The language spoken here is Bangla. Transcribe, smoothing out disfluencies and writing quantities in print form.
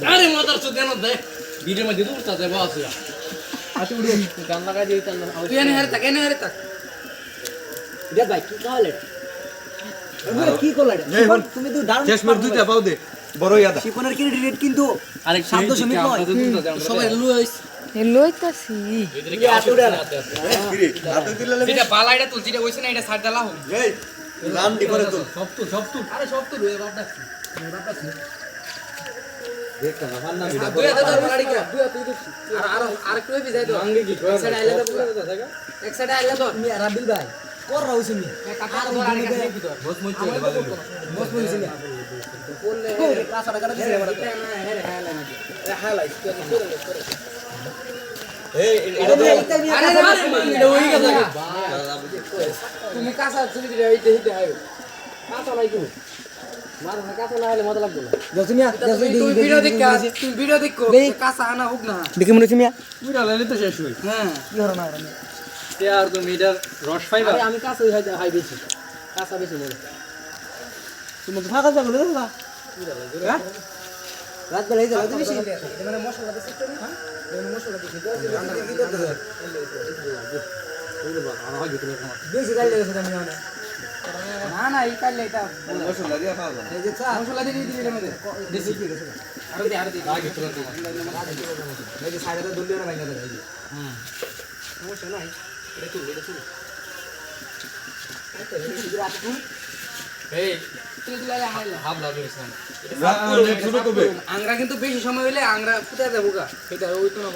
আরে মাদার চোদ দেন দে ভিডিও মধ্যে তো উঠতা দেব আছে আচ্ছা উড়ে গান লাগা দিই তাহলে তুই এনে হারে তাক দে ভাই কি কইলে কি কইলে তুমি তো দারুণ শেষ মের দুইটা পাও দে বড় ইয়াদা শিপনের কি রেট কিন্তু আরেক শব্দ সমিত নয় সবাই লুইস লইতাছি হাতে দিলে এটা বালাইটা তুলছি এটা কইছ না এটা ছাড় দালা হোক এই রান ডিপরে তো সব তুল আরে সব তুল এ বাপ ডাকছি দেখ না আমার নাম এটা দুই হাতে ধর বালাড়ি কা দুই হাতে দিছি আর একটু ভিজাই দাও আঙ্গে কি এক সাইড আইলে তো এক সাইড আইলে তো তুমি রাবিল ভাই কর রাউছি মি কাটা ধর আর একটা কি ধর বস মই চলে বাজে বস বইছি না বললে কাঁচা টাকা দিছি আমার না হেরে হালা না এ হালা ইস্তো করে এই এটা দে আরে এটা ওই কথা তুমি কাঁচা চুলি দিলে এই দেইতে আইও কাঁচা নাই কোনো মার না কাঁচা না হলে মজা লাগবে না জসমিয়া তুমি ভিডিও দেখো কাঁচা আনা হোক না দেখি মনে মিয়া পুরা লাইলে তো শেষ হই হ্যাঁ কি হলো না তে আর তুমি এটার রস পাইবা আরে আমি কাঁচা হাই বেশি কাঁচা বেশি মজা তুমি তো ফাঁকা যাবে না হ্যাঁ রাত বেলা এই যাবে বেশি মানে মশলা দিছিস তো হ্যাঁ মশলা দিছিস বেশি গাইলে গেছে আমি জানি না না এই কাটলে এটা মশলা দিয়া খাওয়া যায় এই যে চা মশলা দিয়ে দিবি এর মধ্যে বেশি কি গেছে আর দি আগে তোলা তো এই যে সাইডে দুলিয়া না ভাঙা দেয় হ্যাঁ সমস্যা নাই এটা তুল এই তুই দিলা হাইলা হাফ লাগে ইসলাম ছোট কবে আংরা কিন্তু বেশি সময় হইলে আংরা ফুটা যাবো গা এটা ওই তো না